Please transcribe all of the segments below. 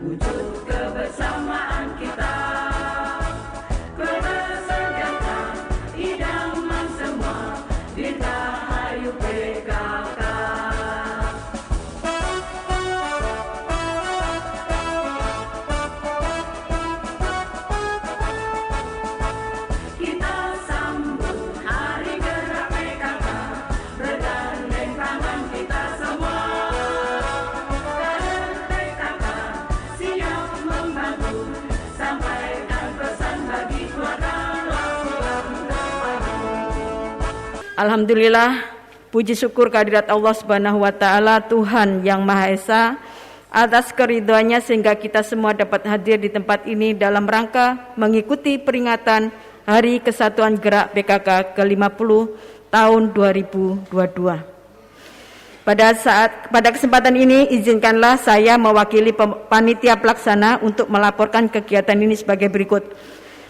wujud kebersamaan kita. Kebersejahtera idaman semua, dirgahayu PKK. Kita sambut Hari Gerak PKK, bergandeng tangan kita semua. Kader PKK siap membantu, sampaikan pesan bagi keluarga lakukan terpadu. Alhamdulillah, puji syukur kehadirat Allah Subhanahu wa taala, Tuhan yang Maha Esa, atas keridhoannya sehingga kita semua dapat hadir di tempat ini dalam rangka mengikuti peringatan Hari Kesatuan Gerak PKK ke-50 tahun 2022. Pada kesempatan ini izinkanlah saya mewakili panitia pelaksana untuk melaporkan kegiatan ini sebagai berikut.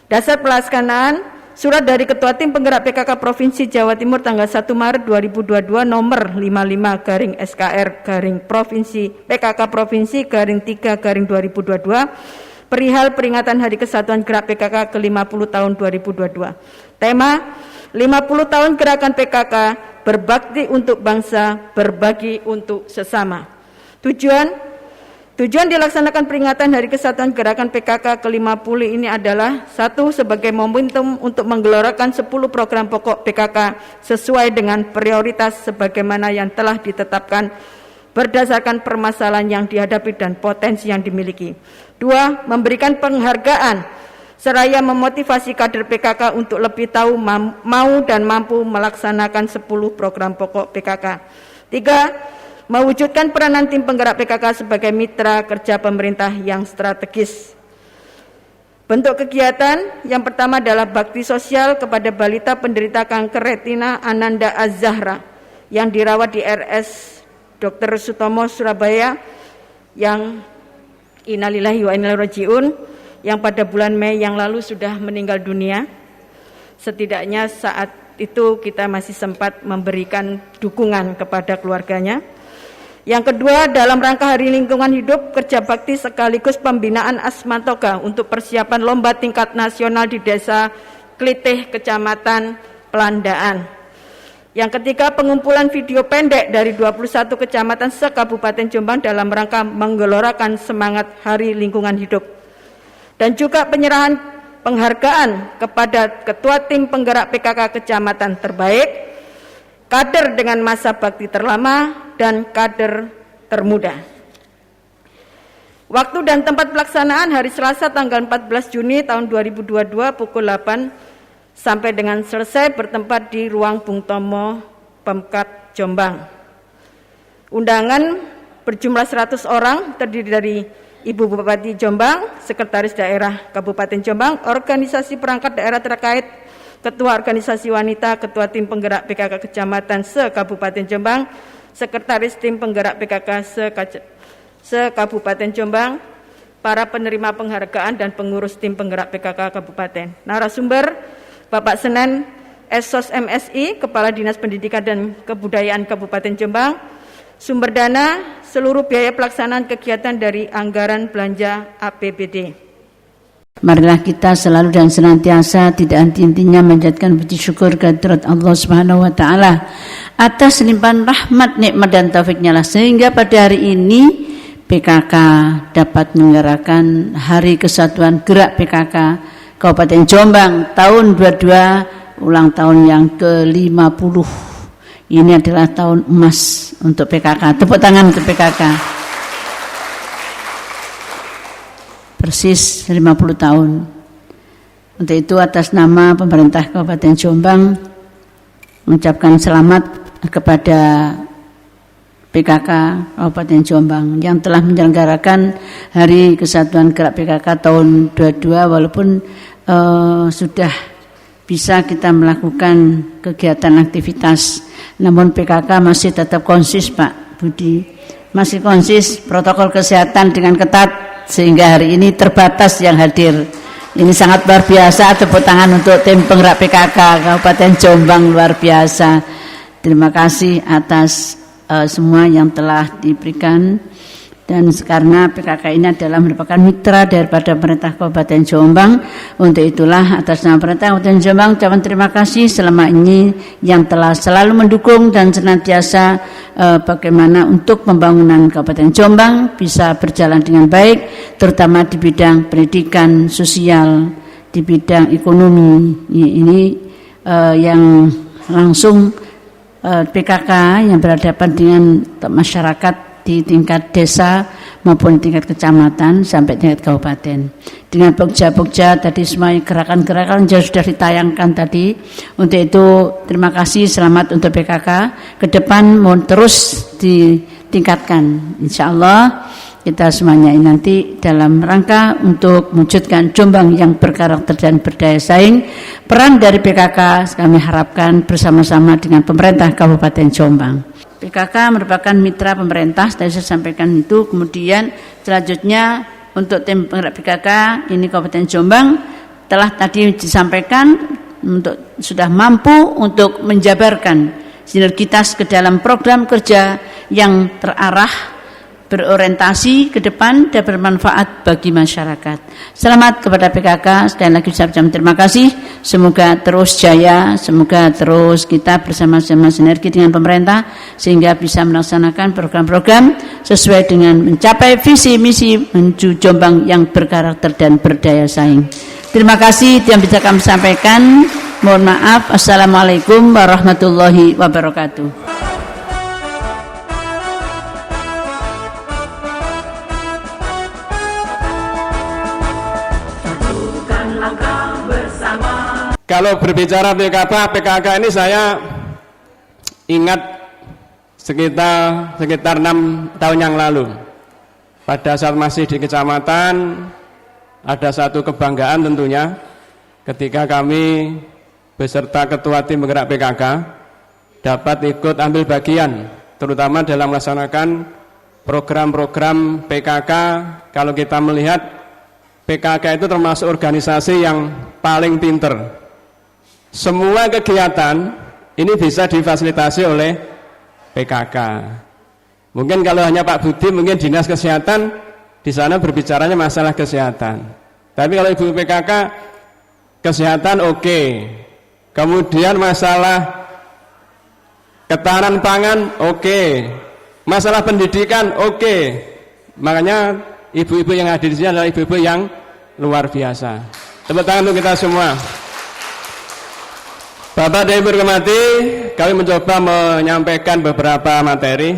Dasar pelaksanaan surat dari Ketua Tim Penggerak PKK Provinsi Jawa Timur tanggal 1 Maret 2022 nomor 55/SKR/Provinsi PKK Provinsi /3/2022 perihal peringatan Hari Kesatuan Gerak PKK ke-50 tahun 2022. Tema 50 tahun Gerakan PKK, berbakti untuk bangsa, berbagi untuk sesama. Tujuan dilaksanakan peringatan Hari Kesatuan Gerakan PKK ke-50 ini adalah: 1. Sebagai momentum untuk menggelorakan 10 program pokok PKK sesuai dengan prioritas sebagaimana yang telah ditetapkan berdasarkan permasalahan yang dihadapi dan potensi yang dimiliki. 2. Memberikan penghargaan seraya memotivasi kader PKK untuk lebih tahu, mau dan mampu melaksanakan 10 program pokok PKK. 3. Mewujudkan peranan tim penggerak PKK sebagai mitra kerja pemerintah yang strategis. Bentuk kegiatan yang pertama adalah bakti sosial kepada balita penderita kanker retina Ananda Az-Zahra yang dirawat di RS Dr. Sutomo Surabaya, yang innalillahi wa inna ilaihi rajiun, yang pada bulan Mei yang lalu sudah meninggal dunia. Setidaknya saat itu kita masih sempat memberikan dukungan kepada keluarganya. Yang kedua, dalam rangka Hari Lingkungan Hidup, kerja bakti sekaligus pembinaan Asmantoga untuk persiapan lomba tingkat nasional di Desa Klitih, Kecamatan Pelandaan. Yang ketiga, pengumpulan video pendek dari 21 kecamatan se-Kabupaten Jombang dalam rangka menggelorakan semangat Hari Lingkungan Hidup. Dan juga penyerahan penghargaan kepada Ketua Tim Penggerak PKK Kecamatan Terbaik, kader dengan masa bakti terlama, dan kader termuda. Waktu dan tempat pelaksanaan hari Selasa tanggal 14 Juni tahun 2022 pukul 8 sampai dengan selesai bertempat di Ruang Bung Tomo, Pemkab Jombang. Undangan berjumlah 100 orang, terdiri dari Ibu Bupati Jombang, Sekretaris Daerah Kabupaten Jombang, organisasi perangkat daerah terkait, Ketua Organisasi Wanita, Ketua Tim Penggerak PKK Kecamatan se-Kabupaten Jombang, Sekretaris Tim Penggerak PKK se-Kabupaten Jombang, para penerima penghargaan dan pengurus Tim Penggerak PKK Kabupaten. Narasumber Bapak Senen Esos MSI, Kepala Dinas Pendidikan dan Kebudayaan Kabupaten Jombang. Sumber dana seluruh biaya pelaksanaan kegiatan dari anggaran belanja APBD. Marilah kita selalu dan senantiasa tidak henti-hentinya menjadikan puji syukur kehadirat Allah Subhanahu wa taala atas limpahan rahmat, nikmat dan taufiknya lah, sehingga pada hari ini PKK dapat menyelenggarakan Hari Kesatuan Gerak PKK Kabupaten Jombang tahun 22, ulang tahun yang ke-50. Ini adalah tahun emas untuk PKK. Tepuk tangan untuk PKK. Persis 50 tahun. Untuk itu atas nama pemerintah Kabupaten Jombang mengucapkan selamat kepada PKK Kabupaten Jombang yang telah menyelenggarakan Hari Kesatuan Gerak PKK tahun 22, walaupun sudah bisa kita melakukan kegiatan aktivitas, namun PKK masih tetap konsis, Pak Budi, masih konsis protokol kesehatan dengan ketat, sehingga hari ini terbatas yang hadir. Ini sangat luar biasa. Tepuk tangan untuk tim penggerak PKK Kabupaten Jombang, luar biasa. Terima kasih atas semua yang telah diberikan Dan karena PKK ini adalah merupakan mitra daripada pemerintah Kabupaten Jombang, untuk itulah atas nama pemerintah Kabupaten Jombang ucapan terima kasih selama ini yang telah selalu mendukung dan senantiasa bagaimana untuk pembangunan Kabupaten Jombang bisa berjalan dengan baik, terutama di bidang pendidikan, sosial, di bidang ekonomi. Ini yang langsung PKK yang berhadapan dengan masyarakat di tingkat desa maupun tingkat kecamatan sampai tingkat kabupaten. Dengan Pokja-Pokja tadi semua gerakan-gerakan yang sudah ditayangkan tadi. Untuk itu terima kasih, selamat untuk PKK. Ke depan mohon terus ditingkatkan. Insya Allah kita semuanya ini nanti dalam rangka untuk mewujudkan Jombang yang berkarakter dan berdaya saing. Peran dari PKK kami harapkan bersama-sama dengan pemerintah Kabupaten Jombang. PKK merupakan mitra pemerintah, tadi saya sampaikan itu. Kemudian selanjutnya untuk tim penggerak PKK ini Kabupaten Jombang telah tadi disampaikan untuk sudah mampu untuk menjabarkan sinergitas ke dalam program kerja yang terarah, berorientasi ke depan dan bermanfaat bagi masyarakat. Selamat kepada PKK, sekali lagi ucapkan terima kasih. Semoga terus jaya, semoga terus kita bersama-sama sinergi dengan pemerintah sehingga bisa melaksanakan program-program sesuai dengan mencapai visi misi menuju Jombang yang berkarakter dan berdaya saing. Terima kasih yang bisa kami sampaikan. Mohon maaf. Assalamualaikum warahmatullahi wabarakatuh. Kalau berbicara PKK ini saya ingat sekitar 6 tahun yang lalu. Pada saat masih di kecamatan, ada satu kebanggaan tentunya ketika kami beserta ketua tim penggerak PKK dapat ikut ambil bagian, terutama dalam melaksanakan program-program PKK. Kalau kita melihat PKK itu termasuk organisasi yang paling pinter. Semua kegiatan ini bisa difasilitasi oleh PKK. Mungkin kalau hanya Pak Budi, mungkin Dinas Kesehatan di sana berbicaranya masalah kesehatan. Tapi kalau Ibu PKK, kesehatan oke. Kemudian masalah ketahanan pangan oke. Masalah pendidikan oke. Makanya ibu-ibu yang hadir di sini adalah ibu-ibu yang luar biasa. Tepuk tangan untuk kita semua. Bapak dan Ibu hormati, kami mencoba menyampaikan beberapa materi.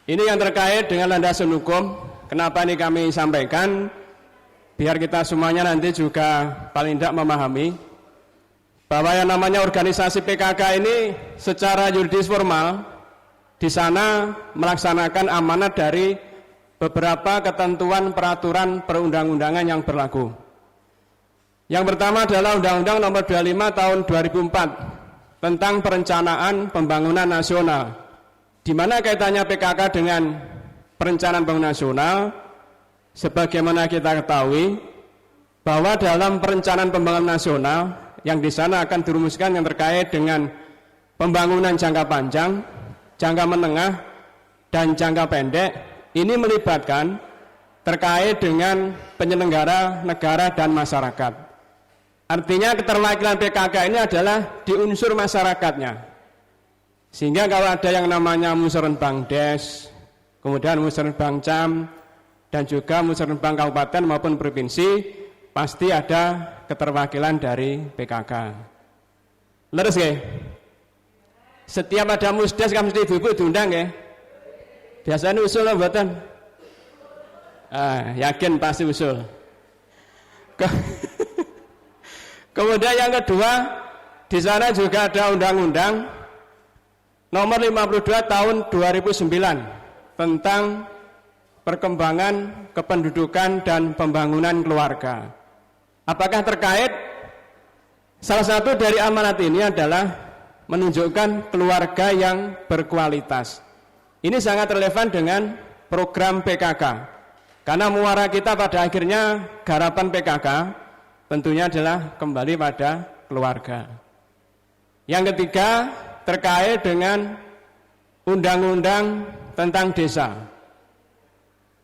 Ini yang terkait dengan landasan hukum. Kenapa ini kami sampaikan? Biar kita semuanya nanti juga paling tidak memahami bahwa yang namanya organisasi PKK ini secara yuridis formal di sana melaksanakan amanat dari beberapa ketentuan peraturan perundang-undangan yang berlaku. Yang pertama adalah Undang-Undang Nomor 25 Tahun 2004 tentang Perencanaan Pembangunan Nasional, di mana kaitannya PKK dengan Perencanaan Pembangunan Nasional. Sebagaimana kita ketahui bahwa dalam Perencanaan Pembangunan Nasional yang di sana akan dirumuskan yang terkait dengan pembangunan jangka panjang, jangka menengah, dan jangka pendek. Ini melibatkan terkait dengan penyelenggara negara dan masyarakat. Artinya keterwakilan PKK ini adalah di unsur masyarakatnya. Sehingga kalau ada yang namanya Musrenbang Des, kemudian Musrenbang Cam, dan juga Musrenbang Kabupaten maupun Provinsi, pasti ada keterwakilan dari PKK. Leres ya? Setiap ada musdes kan mesti ibu-ibu diundang ya? Biasanya usul lah buatan? Yakin pasti usul. Kemudian yang kedua, di sana juga ada Undang-Undang Nomor 52 Tahun 2009 tentang perkembangan kependudukan dan pembangunan keluarga. Apakah terkait? Salah satu dari amanat ini adalah menunjukkan keluarga yang berkualitas. Ini sangat relevan dengan program PKK. Karena muara kita pada akhirnya garapan PKK tentunya adalah kembali pada keluarga. Yang ketiga terkait dengan Undang-Undang tentang Desa.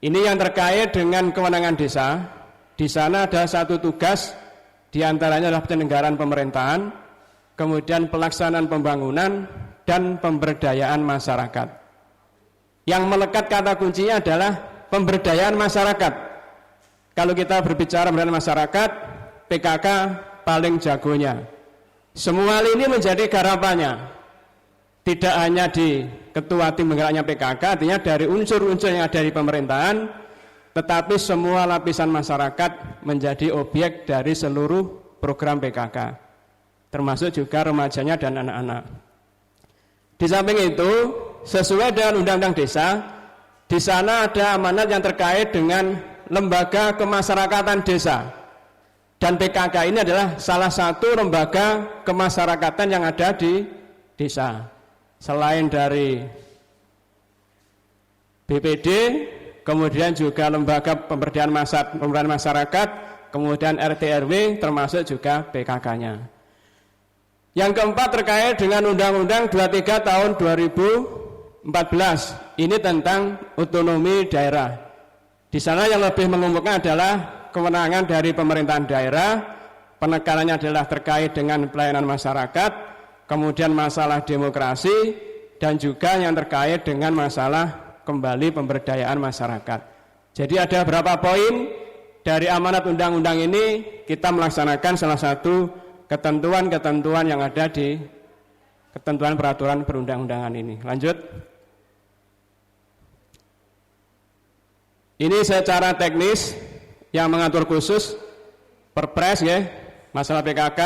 Ini yang terkait dengan kewenangan desa. Di sana ada satu tugas, diantaranya adalah penyelenggaraan pemerintahan, kemudian pelaksanaan pembangunan, dan pemberdayaan masyarakat. Yang melekat kata kuncinya adalah pemberdayaan masyarakat. Kalau kita berbicara pemberdayaan masyarakat, PKK paling jagonya. Semua hal ini menjadi garapannya. Tidak hanya di ketua tim penggeraknya PKK, artinya dari unsur-unsur yang ada di pemerintahan, tetapi semua lapisan masyarakat menjadi objek dari seluruh program PKK, termasuk juga remajanya dan anak-anak. Di samping itu, sesuai dengan Undang-Undang Desa, di sana ada amanat yang terkait dengan lembaga kemasyarakatan desa. Dan PKK ini adalah salah satu lembaga kemasyarakatan yang ada di desa. Selain dari BPD, kemudian juga lembaga pemberdayaan masyarakat, kemudian RT/RW, termasuk juga PKK-nya. Yang keempat terkait dengan Undang-Undang 23 tahun 2014, ini tentang otonomi daerah. Di sana yang lebih mengumpulkan adalah kewenangan dari pemerintahan daerah, penekanannya adalah terkait dengan pelayanan masyarakat, kemudian masalah demokrasi, dan juga yang terkait dengan masalah kembali pemberdayaan masyarakat. Jadi ada beberapa poin dari amanat undang-undang ini, kita melaksanakan salah satu ketentuan-ketentuan yang ada di ketentuan peraturan perundang-undangan ini. Lanjut. Ini secara teknis yang mengatur khusus Perpres ya, masalah PKK.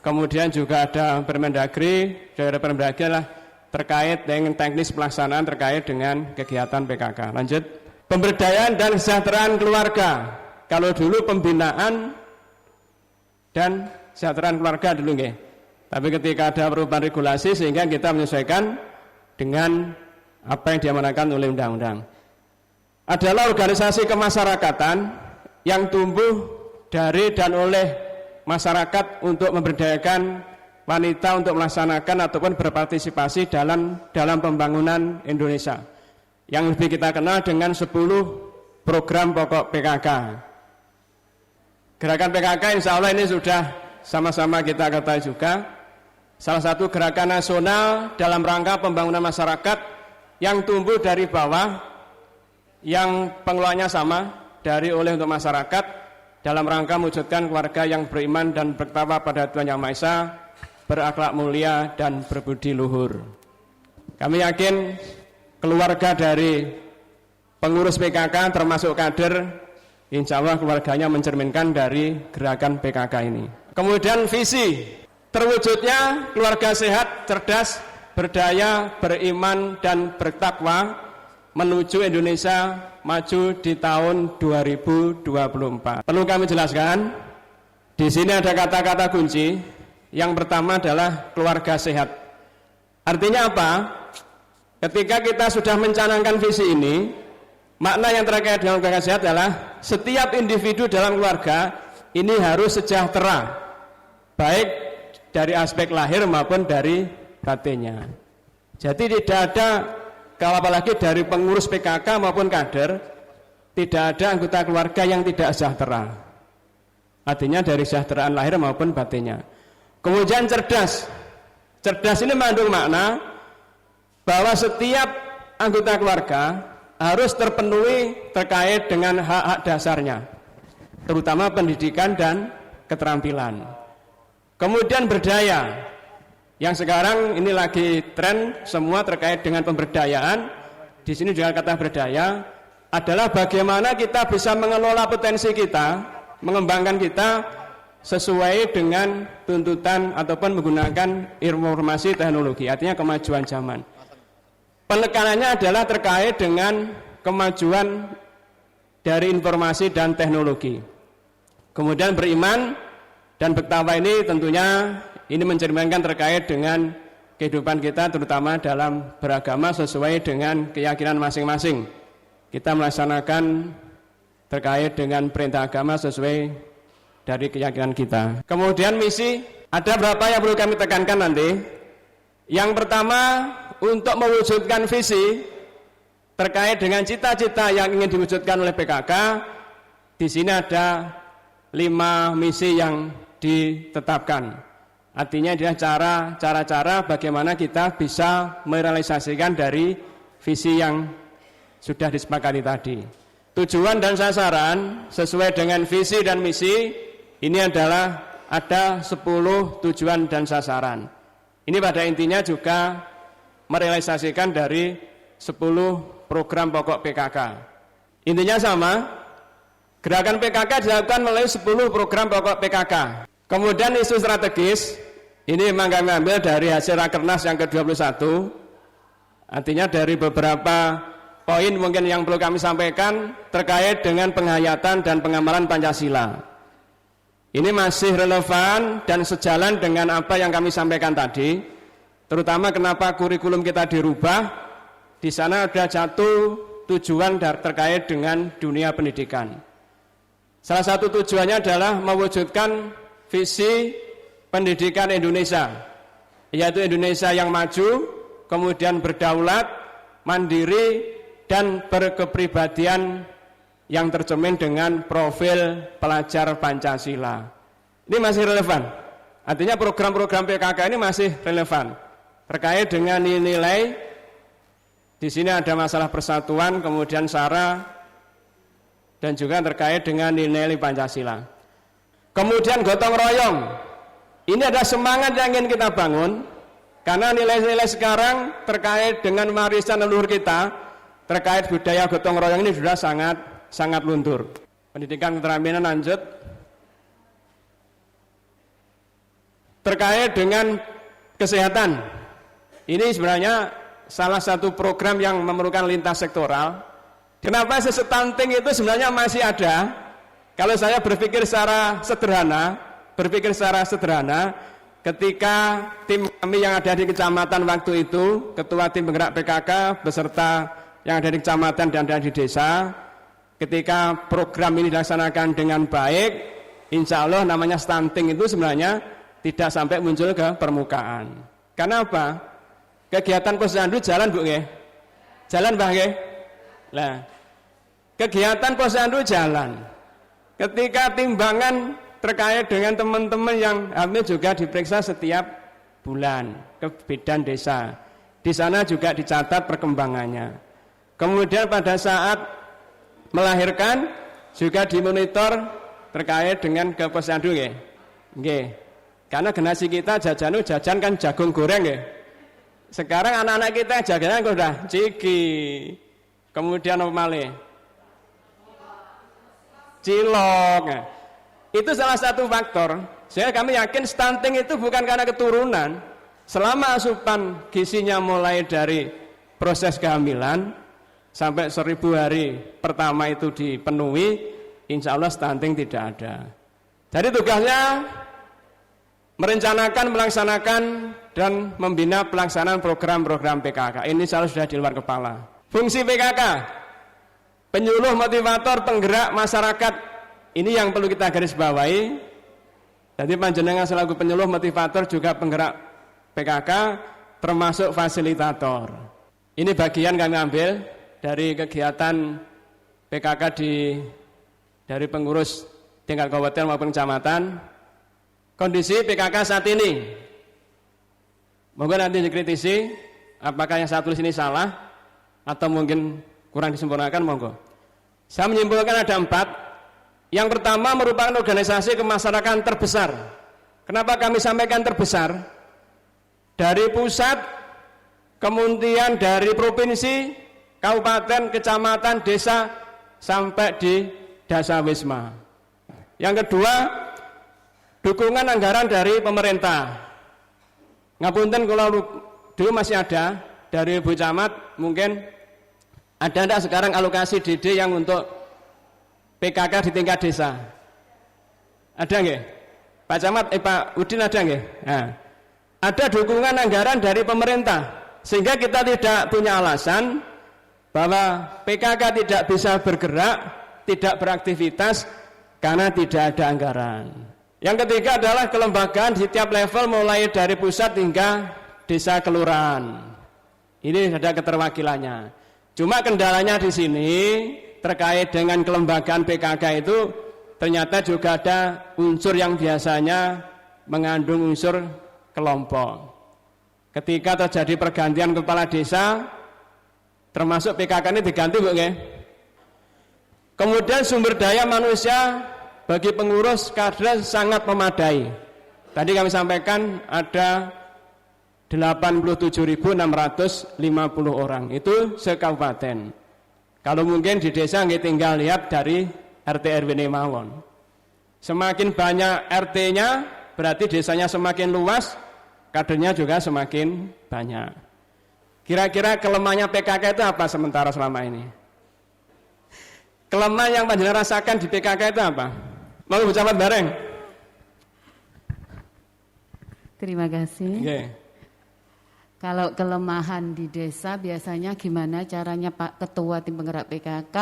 Kemudian juga ada Permendagri, dari Permendagri adalah terkait dengan teknis pelaksanaan terkait dengan kegiatan PKK. Lanjut. Pemberdayaan dan kesejahteraan keluarga. Kalau dulu pembinaan dan kesejahteraan keluarga dulu nggih. Tapi ketika ada perubahan regulasi sehingga kita menyesuaikan dengan apa yang diamanatkan oleh undang-undang. Adalah organisasi kemasyarakatan yang tumbuh dari dan oleh masyarakat untuk memberdayakan wanita untuk melaksanakan ataupun berpartisipasi dalam pembangunan Indonesia, yang lebih kita kenal dengan 10 program pokok PKK. Gerakan PKK insya Allah ini sudah sama-sama kita ketahui juga, salah satu gerakan nasional dalam rangka pembangunan masyarakat yang tumbuh dari bawah, yang pengelolaannya sama dari oleh untuk masyarakat, dalam rangka mewujudkan keluarga yang beriman dan bertakwa pada Tuhan Yang Maha Esa, berakhlak mulia dan berbudi luhur. Kami yakin keluarga dari pengurus PKK termasuk kader, insya Allah keluarganya mencerminkan dari gerakan PKK ini. Kemudian visi terwujudnya keluarga sehat, cerdas, berdaya, beriman dan bertakwa menuju Indonesia maju di tahun 2024. Perlu kami jelaskan, di sini ada kata-kata kunci. Yang pertama adalah keluarga sehat. Artinya apa? Ketika kita sudah mencanangkan visi ini, makna yang terkait dengan keluarga sehat adalah setiap individu dalam keluarga ini harus sejahtera, baik dari aspek lahir maupun dari batinnya. Jadi tidak ada, kalau apalagi dari pengurus PKK maupun kader, tidak ada anggota keluarga yang tidak sejahtera. Artinya dari kesejahteraan lahir maupun batinnya. Kemudian cerdas. Cerdas ini mengandung makna bahwa setiap anggota keluarga harus terpenuhi terkait dengan hak-hak dasarnya, terutama pendidikan dan keterampilan. Kemudian berdaya. Yang sekarang ini lagi tren semua terkait dengan pemberdayaan. Di sini juga kata berdaya adalah bagaimana kita bisa mengelola potensi kita, mengembangkan kita sesuai dengan tuntutan ataupun menggunakan informasi teknologi, artinya kemajuan zaman. Penekanannya adalah terkait dengan kemajuan dari informasi dan teknologi. Kemudian beriman dan bertakwa ini tentunya ini mencerminkan terkait dengan kehidupan kita, terutama dalam beragama sesuai dengan keyakinan masing-masing. Kita melaksanakan terkait dengan perintah agama sesuai dari keyakinan kita. Kemudian misi, ada berapa yang perlu kami tekankan nanti. Yang pertama, untuk mewujudkan visi, terkait dengan cita-cita yang ingin diwujudkan oleh PKK. Di sini ada 5 misi yang ditetapkan. Artinya adalah cara-cara bagaimana kita bisa merealisasikan dari visi yang sudah disepakati tadi. Tujuan dan sasaran sesuai dengan visi dan misi ini adalah ada 10 tujuan dan sasaran. Ini pada intinya juga merealisasikan dari 10 program pokok PKK. Intinya sama, gerakan PKK dilakukan melalui 10 program pokok PKK. Kemudian isu strategis, ini memang kami ambil dari hasil Rakernas yang ke-21. Artinya dari beberapa poin mungkin yang perlu kami sampaikan terkait dengan penghayatan dan pengamalan Pancasila. Ini masih relevan dan sejalan dengan apa yang kami sampaikan tadi, terutama kenapa kurikulum kita dirubah. Di sana ada satu tujuan terkait dengan dunia pendidikan. Salah satu tujuannya adalah mewujudkan visi pendidikan Indonesia, yaitu Indonesia yang maju, kemudian berdaulat, mandiri, dan berkepribadian yang tercermin dengan profil pelajar Pancasila. Ini masih relevan. Artinya program-program PKK ini masih relevan terkait dengan nilai. Di sini ada masalah persatuan, kemudian SARA, dan juga terkait dengan nilai Pancasila. Kemudian gotong royong. Ini ada semangat yang ingin kita bangun, karena nilai-nilai sekarang terkait dengan warisan leluhur kita, terkait budaya gotong royong ini sudah sangat luntur. Pendidikan keterampilan lanjut. Terkait dengan kesehatan, ini sebenarnya salah satu program yang memerlukan lintas sektoral. Kenapa stunting itu sebenarnya masih ada? Kalau saya berpikir secara sederhana, ketika tim kami yang ada di kecamatan waktu itu, ketua tim penggerak PKK beserta yang ada di kecamatan dan ada di desa, ketika program ini dilaksanakan dengan baik, insya Allah namanya stunting itu sebenarnya tidak sampai muncul ke permukaan. Karena apa? Kegiatan posyandu jalan Bu nggih? Jalan Mbah nggih? Nah, kegiatan posyandu jalan. Ketika timbangan terkait dengan teman-teman yang hamil juga diperiksa setiap bulan ke bidan desa. Di sana juga dicatat perkembangannya. Kemudian pada saat melahirkan juga dimonitor terkait dengan ke posyandu nggih. Nggih. Karena generasi kita jajan kan jagung goreng nggih. Sekarang anak-anak kita jaganya udah ciki, kemudian apa malih? Cilok. Nah, itu salah satu faktor. Saya kami yakin stunting itu bukan karena keturunan. Selama asupan gizinya mulai dari proses kehamilan sampai 1000 hari pertama itu dipenuhi, insya Allah stunting tidak ada. Jadi tugasnya merencanakan, melaksanakan, dan membina pelaksanaan program-program PKK. Ini selalu sudah di luar kepala. Fungsi PKK, penyuluh, motivator, penggerak masyarakat. Ini yang perlu kita garis bawahi. Jadi panjenengan selaku penyuluh, motivator, juga penggerak PKK, termasuk fasilitator. Ini bagian kami ambil dari kegiatan PKK dari pengurus tingkat kabupaten maupun kecamatan. Kondisi PKK saat ini, monggo nanti dikritisi apakah yang saya tulis ini salah atau mungkin kurang disempurnakan, monggo. Saya menyimpulkan ada 4. Yang pertama merupakan organisasi kemasyarakatan terbesar. Kenapa kami sampaikan terbesar? Dari pusat, kemudian dari provinsi, kabupaten, kecamatan, desa, sampai di dasawisma. Yang kedua, dukungan anggaran dari pemerintah. Ngapunten kalau dulu masih ada dari Bu Camat, mungkin ada enggak sekarang alokasi DD yang untuk PKK di tingkat desa? Ada nggih? Pak Camat, Pak Udin ada nggih? Nah, ada dukungan anggaran dari pemerintah sehingga kita tidak punya alasan bahwa PKK tidak bisa bergerak, tidak beraktivitas karena tidak ada anggaran. Yang ketiga adalah kelembagaan di setiap level mulai dari pusat hingga desa kelurahan. Ini ada keterwakilannya. Cuma kendalanya di sini terkait dengan kelembagaan PKK itu ternyata juga ada unsur yang biasanya mengandung unsur kelompok. Ketika terjadi pergantian kepala desa, termasuk PKK ini diganti, Bu, nggih. Kemudian sumber daya manusia bagi pengurus kader sangat memadai. Tadi kami sampaikan ada 87.650 orang, itu sekabupaten. Kalau mungkin di desa nggih tinggal lihat dari RT RW mawon. Semakin banyak RT-nya berarti desanya semakin luas, kadernya juga semakin banyak. Kira-kira kelemahannya PKK itu apa sementara selama ini? Kelemahan yang panjenengan rasakan di PKK itu apa? Mau bercamat bareng? Terima kasih. Okay. Kalau kelemahan di desa biasanya gimana caranya Pak Ketua Tim Penggerak PKK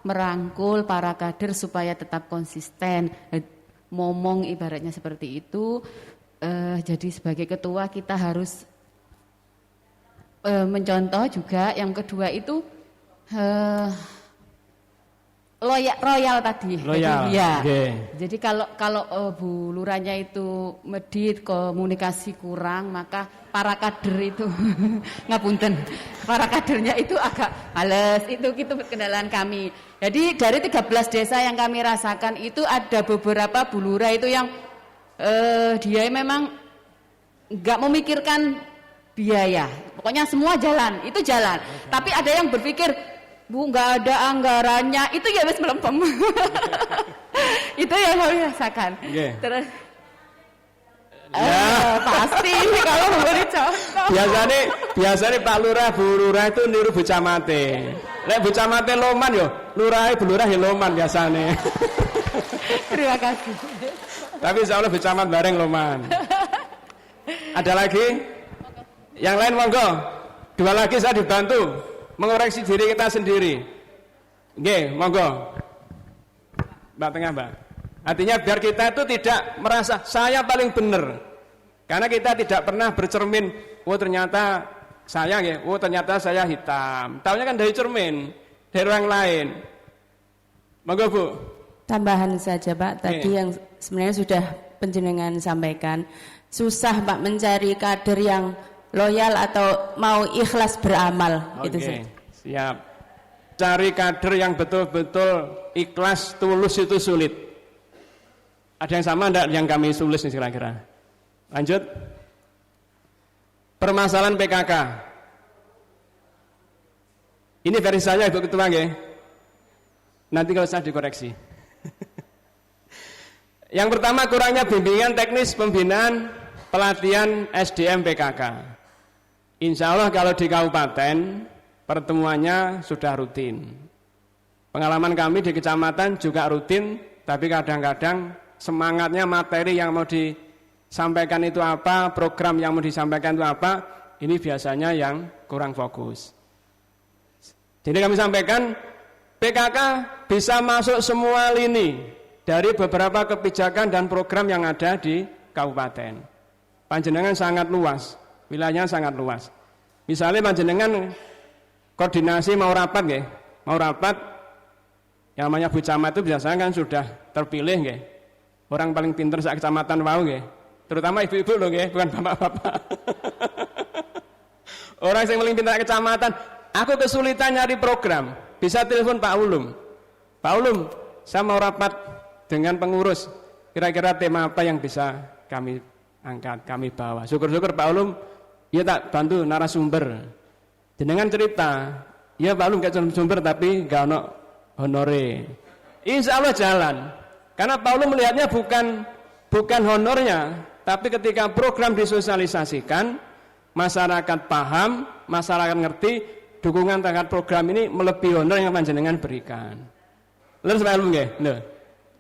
merangkul para kader supaya tetap konsisten. Ngomong ibaratnya seperti itu. Jadi sebagai ketua kita harus mencontoh juga. Yang kedua itu royal tadi. Loyal. Ya. Okay. Jadi kalau Bu Lurahnya itu medit, komunikasi kurang, maka para kader itu ngapunten. Para kadernya itu agak males. Itu kendala kami. Jadi dari 13 desa yang kami rasakan itu ada beberapa Bu Lurah itu yang dia memang nggak memikirkan biaya. Pokoknya semua jalan, itu jalan. Okay. Tapi ada yang berpikir, Bu, nggak ada anggarannya, itu ya wis melempem. Itu yang kami rasakan. Yeah. Terus pasti kalau memberi contoh. Biasanya Pak Lurah, Bu Lurah itu niru Bu Camate. Lek Bu Camate loman yo, Lurah Bu Lurah ya loman biasanya. Terima kasih. Tapi insya Allah Bu Camat bareng loman. Ada lagi? Yang lain monggo. 2 lagi saya dibantu mengoreksi diri kita sendiri. Nggih, monggo. Mbak tengah, Mbak. Artinya biar kita itu tidak merasa saya paling benar. Karena kita tidak pernah bercermin, oh ternyata saya ya, oh ternyata saya hitam. Taunya kan dari cermin, dari orang lain. Monggo, Bu. Tambahan saja Pak, tadi yang sebenarnya sudah panjenengan sampaikan, susah Pak mencari kader yang loyal atau mau ikhlas beramal. Oke, itu saja. Siap. Cari kader yang betul-betul ikhlas, tulus itu sulit. Ada yang sama enggak yang kami tulis nih kira-kira? Lanjut. Permasalahan PKK. Ini versi saya Ibu Ketua nggih. Nanti kalau saya dikoreksi. Yang pertama, kurangnya bimbingan teknis pembinaan pelatihan SDM PKK. Insya Allah kalau di kabupaten pertemuannya sudah rutin. Pengalaman kami di kecamatan juga rutin, tapi kadang-kadang semangatnya materi yang mau disampaikan itu apa, program yang mau disampaikan itu apa, ini biasanya yang kurang fokus. Jadi kami sampaikan PKK bisa masuk semua lini dari beberapa kebijakan dan program yang ada di kabupaten. Panjenengan sangat luas, wilayahnya sangat luas. Misalnya panjenengan koordinasi mau rapat nggih, mau rapat yang namanya Bu Camat itu biasanya kan sudah terpilih nggih. Orang paling pinter sak kecamatan wau nggih. Terutama ibu-ibu loh nggih, bukan bapak-bapak. Orang yang paling pinter kecamatan, aku kesulitan nyari program, bisa telepon Pak Ulum. Pak Ulum, saya mau rapat dengan pengurus, kira-kira tema apa yang bisa kami angkat, kami bawa. Syukur-syukur Pak Ulum, ya tak bantu narasumber. Jenengan cerita, ya Pak Ulum gak narasumber tapi gak ono honore. Insya Allah jalan. Karena Pak Ulum melihatnya bukan honornya, tapi ketika program disosialisasikan, masyarakat paham, masyarakat ngerti, dukungan terhadap program ini melebihi honor yang panjenengan berikan. Lalu Pak Ulum nggih, lho.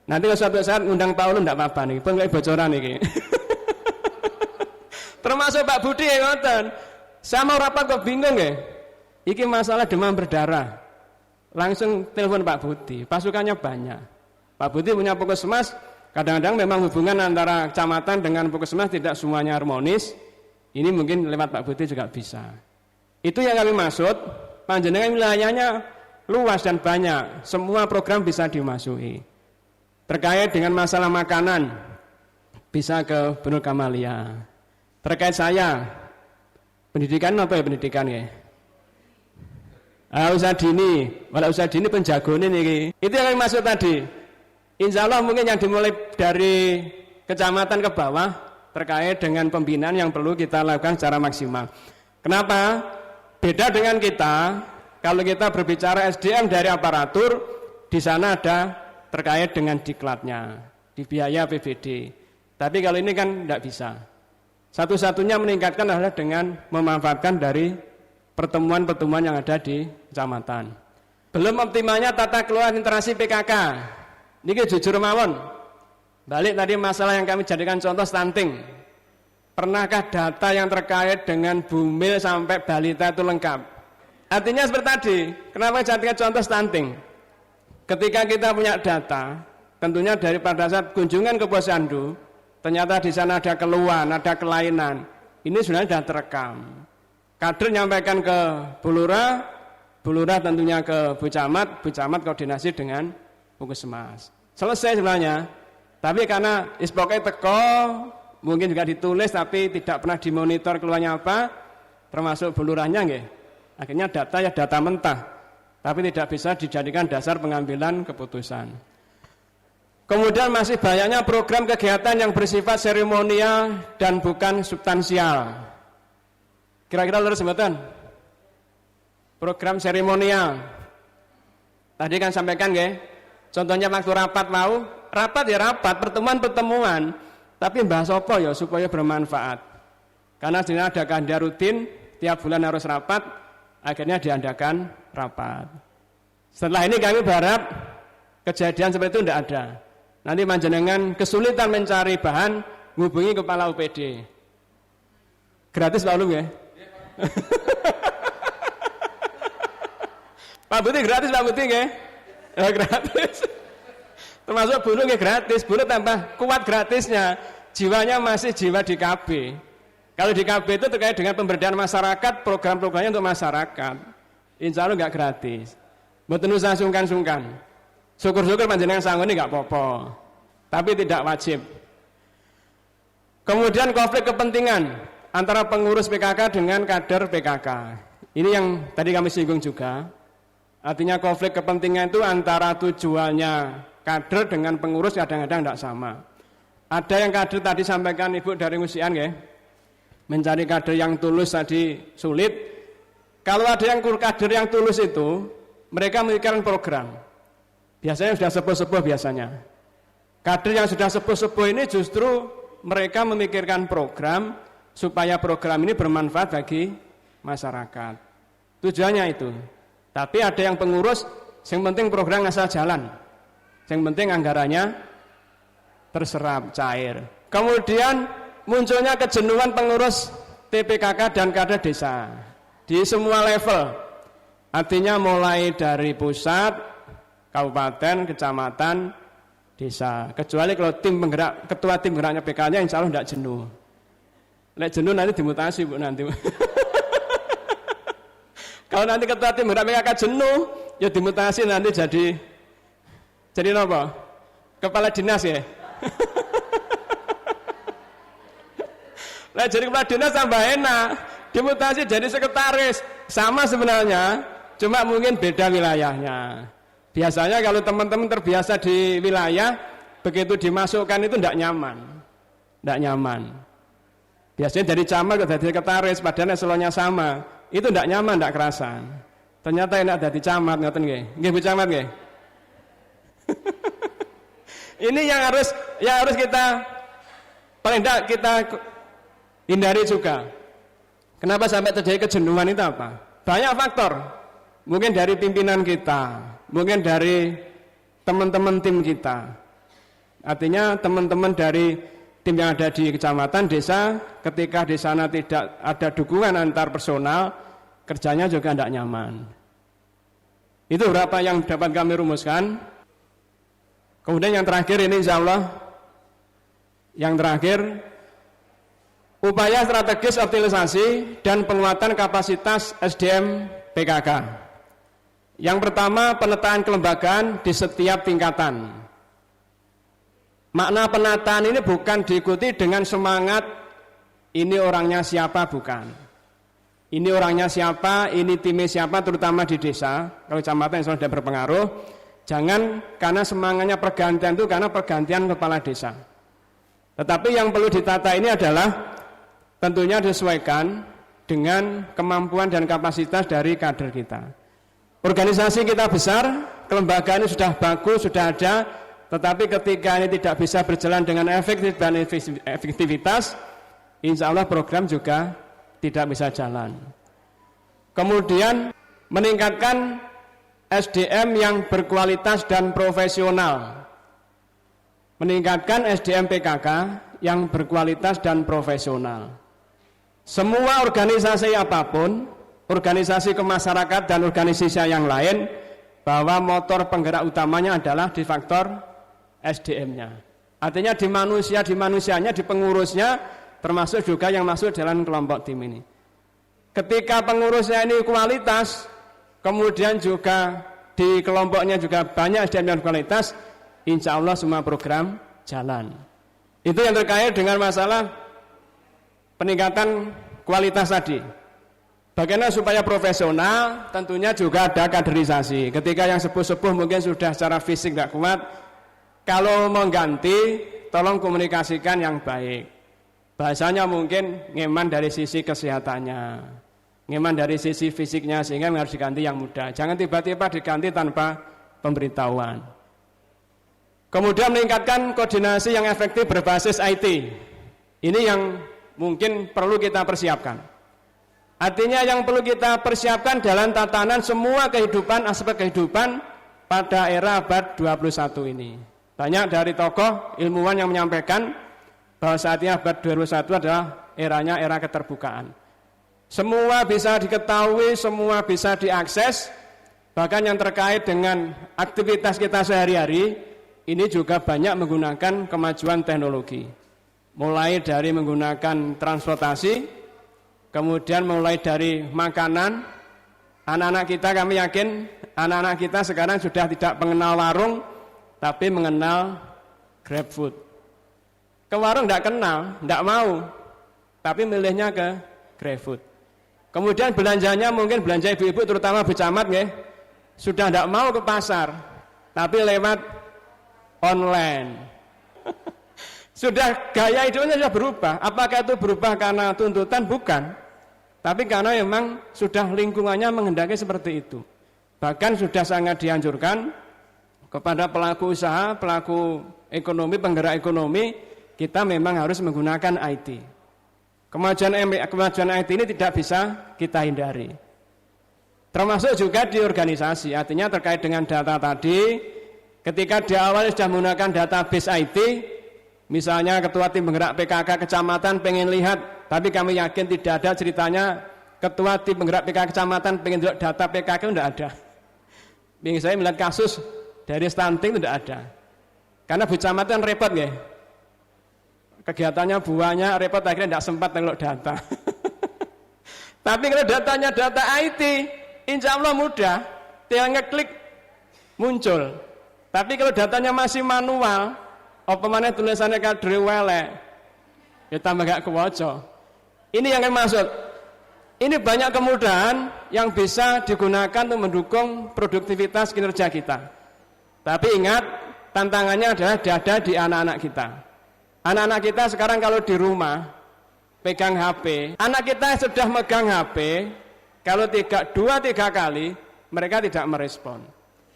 Nanti kalau suatu saat undang Pak Ulum tidak apa-apa nih, pun kayak bocoran nih. Termasuk Pak Budi ya ngoten. Saya mau rapat kok bingung ya. Iki masalah demam berdarah. Langsung telepon Pak Budi. Pasukannya banyak. Pak Budi punya puskesmas. Kadang-kadang memang hubungan antara kecamatan dengan puskesmas tidak semuanya harmonis. Ini mungkin lewat Pak Budi juga bisa. Itu yang kami maksud. panjenengan wilayahnya luas dan banyak, semua program bisa dimasuki. Terkait dengan masalah makanan, bisa ke Bunur Kamalia. Terkait saya, pendidikan apa ya pendidikan ya? Usaha dini, walau usaha dini penjagone nih. Itu yang kami maksud tadi. Insya Allah mungkin yang dimulai dari kecamatan ke bawah terkait dengan pembinaan yang perlu kita lakukan secara maksimal. Kenapa? Beda dengan kita, kalau kita berbicara SDM dari aparatur, di sana ada terkait dengan diklatnya, di biaya APBD. Tapi kalau ini kan tidak bisa. Satu-satunya meningkatkan adalah dengan memanfaatkan dari pertemuan-pertemuan yang ada di kecamatan. Belum optimalnya tata kelola interaksi PKK. Ini jujur mawon. Balik tadi masalah yang kami jadikan contoh stunting. Pernahkah data yang terkait dengan bumil sampai balita itu lengkap? Artinya seperti tadi, kenapa jadikan contoh stunting? Ketika kita punya data, tentunya dari pada saat kunjungan ke posyandu, ternyata di sana ada keluhan, ada kelainan. Ini sebenarnya sudah terekam. Kader nyampaikan ke Bulura, Bulura tentunya ke Bu Camat koordinasi dengan Puskesmas. Selesai sebenarnya. Tapi karena ispoknya teko, mungkin juga ditulis tapi tidak pernah dimonitor keluarnya apa, termasuk Buluranya nggih. Akhirnya data ya data mentah, tapi tidak bisa dijadikan dasar pengambilan keputusan. Kemudian masih banyaknya program kegiatan yang bersifat seremonial dan bukan substansial. Kira-kira lurus mboten? Program seremonial. Tadi kan sampaikan nggih. Contohnya waktu rapat mau, rapat ya rapat, pertemuan, tapi bahas apa ya supaya bermanfaat. Karena di sana ada agenda rutin, tiap bulan harus rapat, akhirnya diadakan rapat. Setelah ini kami berharap kejadian seperti itu tidak ada. Nanti panjenengan kesulitan mencari bahan, hubungi kepala UPD. Gratis Pak Ulum ya? Pak Buti gratis Pak Buti ya? Gratis. Termasuk buruh ya gratis, buruh tambah kuat gratisnya. Jiwanya masih jiwa di KB. Kalau di KB itu terkait dengan pemberdayaan masyarakat, program-programnya untuk masyarakat. Insya Allah nggak gratis. Mboten usah sungkan-sungkan. Syukur-syukur panjenengan sanggup ini nggak apa-apa, tapi tidak wajib. Kemudian konflik kepentingan antara pengurus PKK dengan kader PKK. Ini yang tadi kami singgung juga. Artinya konflik kepentingan itu antara tujuannya kader dengan pengurus kadang-kadang tidak sama. Ada yang kader tadi sampaikan Ibu dari Ngusian ya, mencari kader yang tulus tadi sulit. Kalau ada yang kader yang tulus itu, mereka memikirkan program. Biasanya sudah sepuh-sepuh biasanya. Kader yang sudah sepuh-sepuh ini justru mereka memikirkan program supaya program ini bermanfaat bagi masyarakat. Tujuannya itu. Tapi ada yang pengurus, yang penting program asal jalan. Yang penting anggarannya terserap, cair. Kemudian munculnya kejenuhan pengurus TPKK dan kader desa. Di semua level. Artinya mulai dari pusat, kabupaten, kecamatan, desa. Kecuali kalau tim penggerak, ketua tim geraknya PK-nya insya Allah tidak jenuh. Lek jenuh nanti dimutasi Bu nanti. Kalau nanti ketua tim gerak PKK jenuh, ya dimutasi nanti jadi apa? Kepala dinas ya. Lek jadi kepala dinas tambah enak. Dimutasi jadi sekretaris. Sama sebenarnya, cuma mungkin beda wilayahnya. Biasanya kalau teman-teman terbiasa di wilayah, begitu dimasukkan itu tidak nyaman. Tidak nyaman. Biasanya dari camat ke jadi sekretaris, padahal eselonnya sama. Itu tidak nyaman, tidak kerasan. Ternyata enak dari camat, ngoten nggih. Nggih Bu Camat nggih. Ini yang harus kita paling tidak kita hindari juga. Kenapa sampai terjadi kejenuhan itu apa? Banyak faktor. Mungkin dari pimpinan kita, mungkin dari teman-teman tim kita. Artinya teman-teman dari tim yang ada di kecamatan, desa, ketika di sana tidak ada dukungan antar personal, kerjanya juga tidak nyaman. Itu berapa yang dapat kami rumuskan. Kemudian yang terakhir ini insya Allah, yang terakhir, upaya strategis optimalisasi dan penguatan kapasitas SDM PKK. Yang pertama, penataan kelembagaan di setiap tingkatan. Makna penataan ini bukan diikuti dengan semangat ini orangnya siapa, bukan. Ini orangnya siapa, ini timnya siapa, terutama di desa. Kalau kecamatan yang sudah berpengaruh, jangan karena semangatnya pergantian itu karena pergantian kepala desa. Tetapi yang perlu ditata ini adalah tentunya disesuaikan dengan kemampuan dan kapasitas dari kader kita. Organisasi kita besar, kelembagaan ini sudah bagus, sudah ada, tetapi ketika ini tidak bisa berjalan dengan efektif dan efektivitas, insya Allah program juga tidak bisa jalan. Kemudian meningkatkan SDM yang berkualitas dan profesional. Meningkatkan SDM PKK yang berkualitas dan profesional. Semua organisasi apapun, organisasi kemasyarakatan dan organisasi yang lain, bahwa motor penggerak utamanya adalah di faktor SDM-nya. Artinya di manusianya, di pengurusnya, termasuk juga yang masuk dalam kelompok tim ini. Ketika pengurusnya ini kualitas, kemudian juga di kelompoknya juga banyak SDM yang kualitas, insya Allah semua program jalan. Itu yang terkait dengan masalah peningkatan kualitas tadi. Bagaimana supaya profesional, tentunya juga ada kaderisasi. Ketika yang sepuh-sepuh mungkin sudah secara fisik tidak kuat, kalau mau ganti, tolong komunikasikan yang baik. Bahasanya mungkin ngeman dari sisi kesehatannya, ngeman dari sisi fisiknya, sehingga harus diganti yang muda. Jangan tiba-tiba diganti tanpa pemberitahuan. Kemudian meningkatkan koordinasi yang efektif berbasis IT. Ini yang mungkin perlu kita persiapkan. Artinya yang perlu kita persiapkan dalam tatanan semua kehidupan, aspek kehidupan pada era abad 21 ini. Banyak dari tokoh ilmuwan yang menyampaikan bahwa saatnya abad 21 adalah eranya era keterbukaan. Semua bisa diketahui, semua bisa diakses, bahkan yang terkait dengan aktivitas kita sehari-hari, ini juga banyak menggunakan kemajuan teknologi. Mulai dari menggunakan transportasi, kemudian mulai dari makanan, anak-anak kita kami yakin, anak-anak kita sekarang sudah tidak mengenal warung, tapi mengenal GrabFood. Ke warung tidak kenal, tidak mau, tapi milihnya ke GrabFood. Kemudian belanjanya mungkin belanja ibu-ibu, terutama becamat, ya, sudah tidak mau ke pasar, tapi lewat online. Sudah gaya hidupnya sudah berubah. Apakah itu berubah karena tuntutan? Bukan. Tapi karena memang sudah lingkungannya menghendaki seperti itu. Bahkan sudah sangat dianjurkan kepada pelaku usaha, pelaku ekonomi, penggerak ekonomi, kita memang harus menggunakan IT. Kemajuan IT ini tidak bisa kita hindari. Termasuk juga di organisasi, artinya terkait dengan data tadi, ketika di awal sudah menggunakan database IT, misalnya ketua tim penggerak PKK kecamatan pengen lihat, tapi kami yakin tidak ada ceritanya ketua tim penggerak PKK kecamatan pengen lihat data PKK, tidak ada. Saya melihat kasus dari stunting tidak ada. Karena Bu Camat kan repot ya. Kegiatannya buahnya repot, akhirnya tidak sempat ngelok data. Tapi kalau datanya data IT, insya Allah mudah, tinggal ngeklik muncul. Tapi kalau datanya masih manual, apa mana tulisannya kadri welek, ya tambah gak kewoco. Ini yang maksud. Ini banyak kemudahan yang bisa digunakan untuk mendukung produktivitas kinerja kita. Tapi ingat, tantangannya adalah ada di anak-anak kita. Anak-anak kita sekarang kalau di rumah pegang HP, anak kita sudah megang HP, kalau 2-3 kali mereka tidak merespon,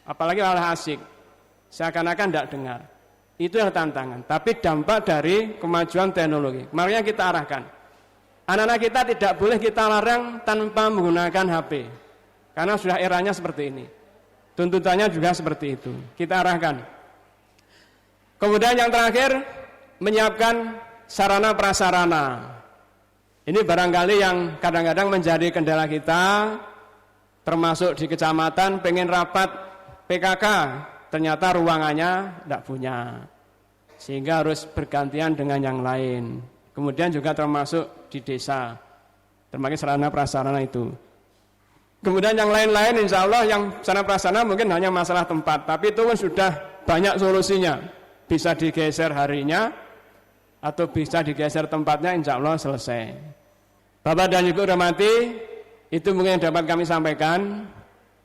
apalagi malah asik, seakan-akan tidak dengar. Itu yang tantangan. Tapi dampak dari kemajuan teknologi, makanya kita arahkan. Anak-anak kita tidak boleh kita larang tanpa menggunakan HP, karena sudah eranya seperti ini. Tuntutannya juga seperti itu. Kita arahkan. Kemudian yang terakhir, menyiapkan sarana prasarana. Ini barangkali yang kadang-kadang menjadi kendala kita, termasuk di kecamatan pengen rapat PKK, ternyata ruangannya tidak punya, sehingga harus bergantian dengan yang lain. Kemudian juga termasuk di desa, termasuk sarana prasarana itu. Kemudian yang lain-lain insya Allah yang sana prasana mungkin hanya masalah tempat, tapi itu kan sudah banyak solusinya. Bisa digeser harinya atau bisa digeser tempatnya, insya Allah selesai. Bapak dan Ibu hormati, itu mungkin yang dapat kami sampaikan.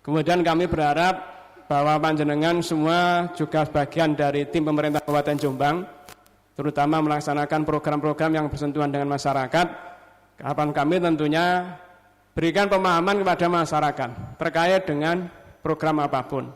Kemudian kami berharap bahwa panjenengan semua juga bagian dari tim pemerintah Kabupaten Jombang, terutama melaksanakan program-program yang bersentuhan dengan masyarakat. Harapan kami tentunya berikan pemahaman kepada masyarakat terkait dengan program apapun.